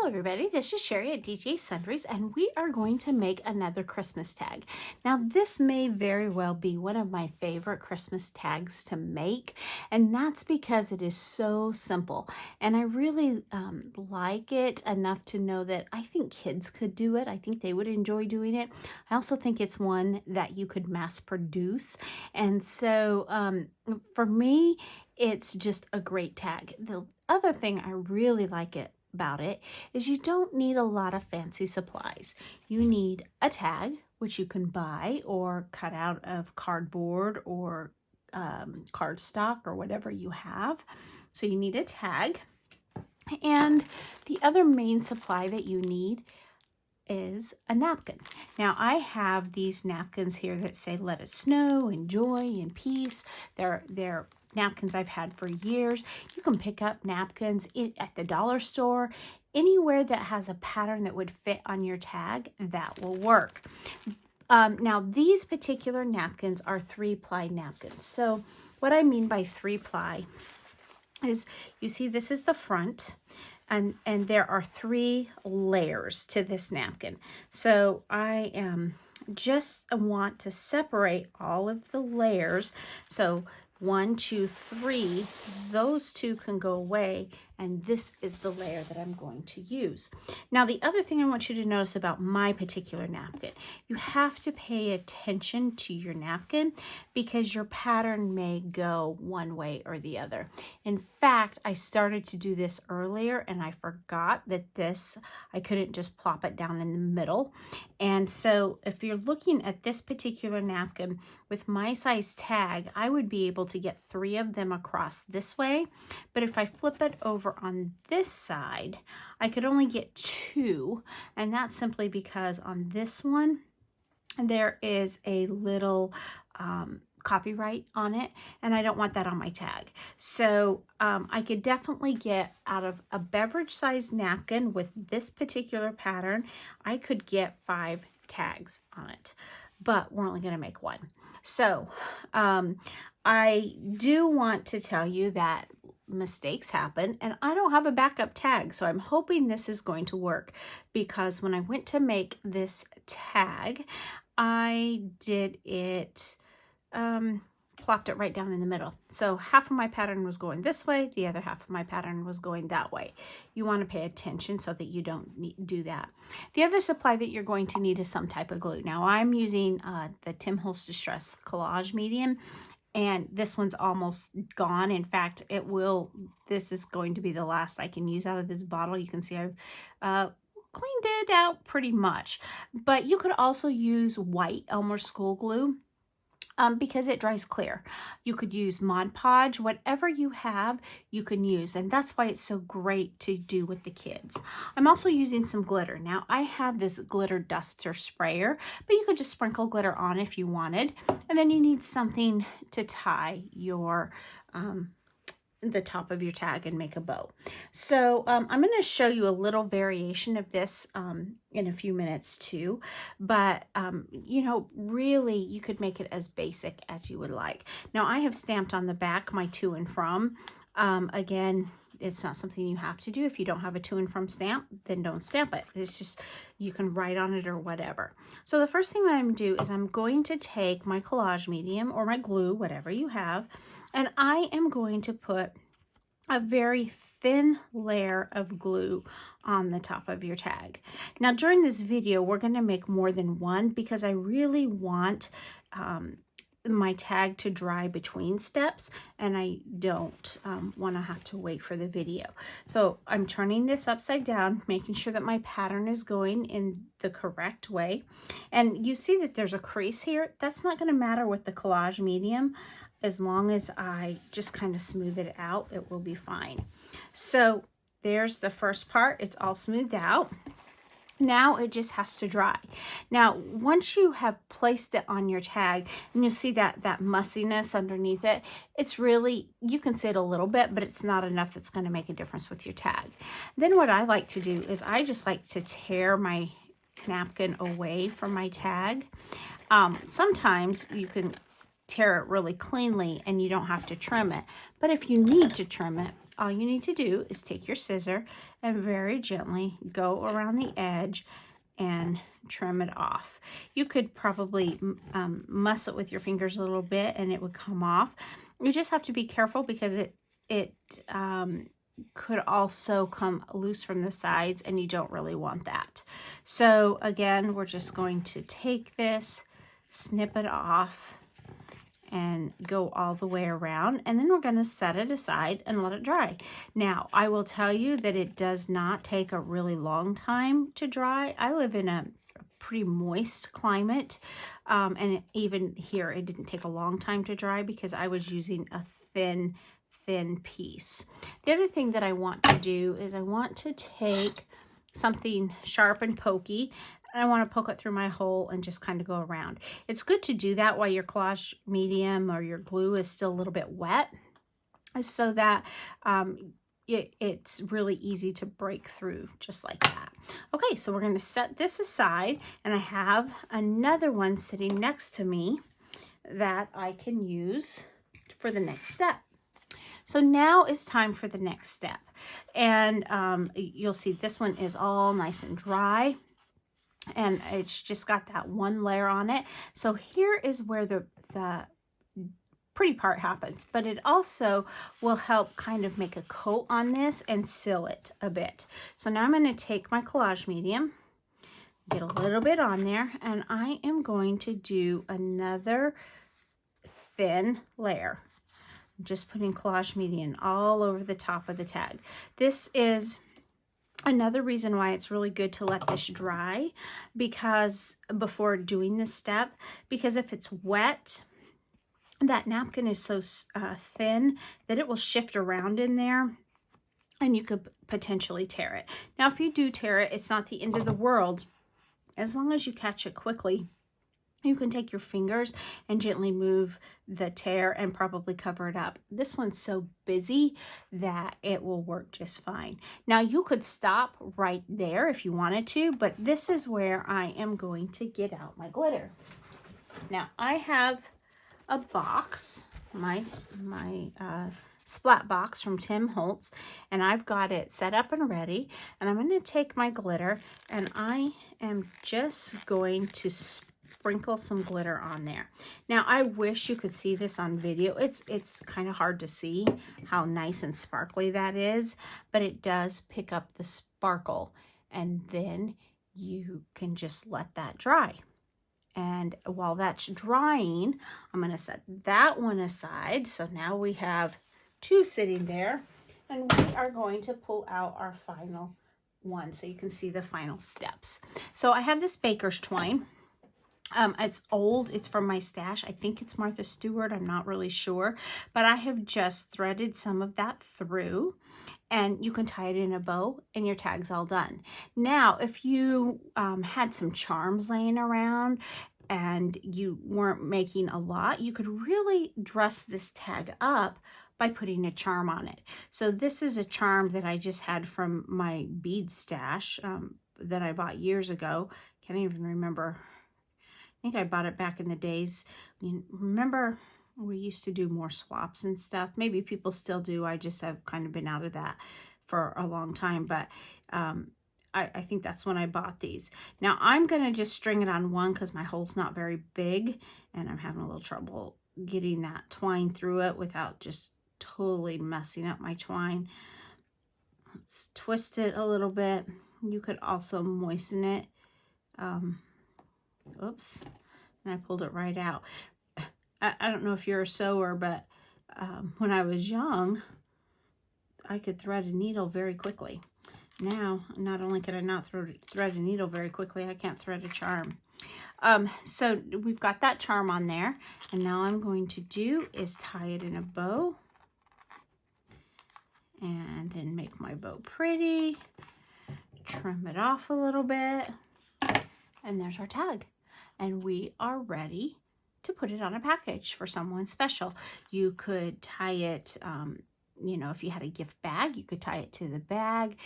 Hello everybody, this is Cheri at DJ Sundries, and we are going to make another Christmas tag. Now this may very well be one of my favorite Christmas tags to make, and that's because it is so simple. And I really like it enough to know that I think kids could do it. I think they would enjoy doing it. I also think it's one that you could mass produce. And so for me, it's just a great tag. The other thing I really like about it is you don't need a lot of fancy supplies. You need a tag, which you can buy or cut out of cardboard or cardstock or whatever you have. So you need a tag. And the other main supply that you need is a napkin. Now I have these napkins here that say let it snow and joy and peace. They're napkins I've had for years. You can pick up napkins at the dollar store. Anywhere that has a pattern that would fit on your tag, that will work. Now these particular napkins are 3-ply napkins. So what I mean by 3-ply is, you see this is the front, and there are 3 layers to this napkin. So I just want to separate all of the layers. So 1, 2, 3, those 2 can go away, and this is the layer that I'm going to use. Now, the other thing I want you to notice about my particular napkin, you have to pay attention to your napkin because your pattern may go one way or the other. In fact, I started to do this earlier and I forgot that I couldn't just plop it down in the middle. And so if you're looking at this particular napkin with my size tag, I would be able to get 3 of them across this way. But if I flip it over on this side, I could only get 2, and that's simply because on this one there is a little copyright on it, and I don't want that on my tag. So I could definitely get out of a beverage size napkin with this particular pattern, I could get 5 tags on it, but we're only going to make 1. So I do want to tell you that mistakes happen, and I don't have a backup tag, so I'm hoping this is going to work, because when I went to make this tag, I did it plopped it right down in the middle. So half of my pattern was going this way, the other half of my pattern was going that way. You want to pay attention so that you don't do that. The other supply that you're going to need is some type of glue. Now I'm using the Tim Holtz Distress Collage Medium, and this one's almost gone. In fact, this is going to be the last I can use out of this bottle. You can see I've cleaned it out pretty much. But you could also use white Elmer School glue because it dries clear. You could use Mod Podge, whatever you have, you can use. And that's why it's so great to do with the kids. I'm also using some glitter. Now I have this glitter duster sprayer, but you could just sprinkle glitter on if you wanted. And then you need something to tie your the top of your tag and make a bow. So I'm going to show you a little variation of this in a few minutes too, but you know, really you could make it as basic as you would like. Now I have stamped on the back my to and from. Again, it's not something you have to do. If you don't have a to and from stamp, then don't stamp it. It's just, you can write on it or whatever. So the first thing that I'm going to do is I'm going to take my collage medium or my glue, whatever you have, and I am going to put a very thin layer of glue on the top of your tag. Now during this video, we're going to make more than one because I really want my tag to dry between steps, and I don't want to have to wait for the video. So I'm turning this upside down, making sure that my pattern is going in the correct way. And you see that there's a crease here. That's not going to matter with the collage medium. As long as I just kind of smooth it out, it will be fine. So there's the first part. It's all smoothed out. Now it just has to dry. Now, once you have placed it on your tag, and you'll see that mussiness underneath it, it's really, you can see it a little bit, but it's not enough that's going to make a difference with your tag. Then what I like to do is I just like to tear my napkin away from my tag. Sometimes you can tear it really cleanly and you don't have to trim it. But if you need to trim it, all you need to do is take your scissor and very gently go around the edge and trim it off. You could probably muss it with your fingers a little bit and it would come off. You just have to be careful because it could also come loose from the sides, and you don't really want that. So again, we're just going to take this, snip it off, and go all the way around, and then we're going to set it aside and let it dry. Now, I will tell you that it does not take a really long time to dry. I live in a pretty moist climate, and even here it didn't take a long time to dry because I was using a thin piece. The other thing that I want to do is I want to take something sharp and pokey, and I want to poke it through my hole and just kind of go around. It's good to do that while your collage medium or your glue is still a little bit wet, so that it's really easy to break through just like that. Okay, so we're going to set this aside, and I have another one sitting next to me that I can use for the next step. So now is time for the next step, and you'll see this one is all nice and dry, and it's just got that one layer on it. So here is where the pretty part happens, but it also will help kind of make a coat on this and seal it a bit. So now I'm going to take my collage medium, get a little bit on there, and I am going to do another thin layer. I'm just putting collage medium all over the top of the tag. This is another reason why it's really good to let this dry because before doing this step, because if it's wet, that napkin is so thin that it will shift around in there and you could potentially tear it. Now, if you do tear it, it's not the end of the world. As long as you catch it quickly, you can take your fingers and gently move the tear and probably cover it up. This one's so busy that it will work just fine. Now, you could stop right there if you wanted to, but this is where I am going to get out my glitter. Now, I have a box, my splat box from Tim Holtz, and I've got it set up and ready, and I'm going to take my glitter and I am just going to sprinkle some glitter on there. Now, I wish you could see this on video. It's kind of hard to see how nice and sparkly that is, but it does pick up the sparkle, and then you can just let that dry. And while that's drying, I'm going to set that one aside. So now we have two sitting there, and we are going to pull out our final one so you can see the final steps. So I have this baker's twine. It's old. It's from my stash. I think it's Martha Stewart. I'm not really sure, but I have just threaded some of that through, and you can tie it in a bow and your tag's all done. Now, if you had some charms laying around and you weren't making a lot, you could really dress this tag up by putting a charm on it. So this is a charm that I just had from my bead stash that I bought years ago. Can't even remember. I think I bought it back in the days. You remember we used to do more swaps and stuff. Maybe people still do. I just have kind of been out of that for a long time, but I think that's when I bought these. Now I'm going to just string it on one because my hole's not very big and I'm having a little trouble getting that twine through it without just totally messing up my twine. Let's twist it a little bit. You could also moisten it. Oops, and I pulled it right out. I don't know if you're a sewer, but when I was young, I could thread a needle very quickly. Now, not only can I not thread a needle very quickly, I can't thread a charm. So we've got that charm on there, and now I'm going to do is tie it in a bow, and then make my bow pretty, trim it off a little bit, and there's our tag. And we are ready to put it on a package for someone special. You could tie it, you know, if you had a gift bag, you could tie it to the bag,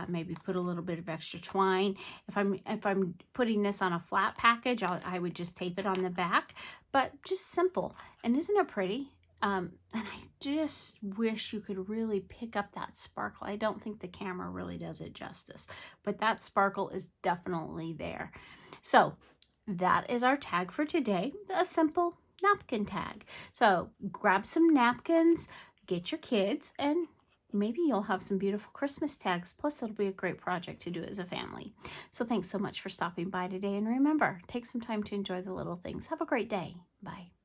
maybe put a little bit of extra twine. If I'm putting this on a flat package, I would just tape it on the back, but just simple. And isn't it pretty? And I just wish you could really pick up that sparkle. I don't think the camera really does it justice, but that sparkle is definitely there. So that is our tag for today, a simple napkin tag. So grab some napkins, get your kids, and maybe you'll have some beautiful Christmas tags. Plus, it'll be a great project to do as a family. So thanks so much for stopping by today. And remember, take some time to enjoy the little things. Have a great day. Bye.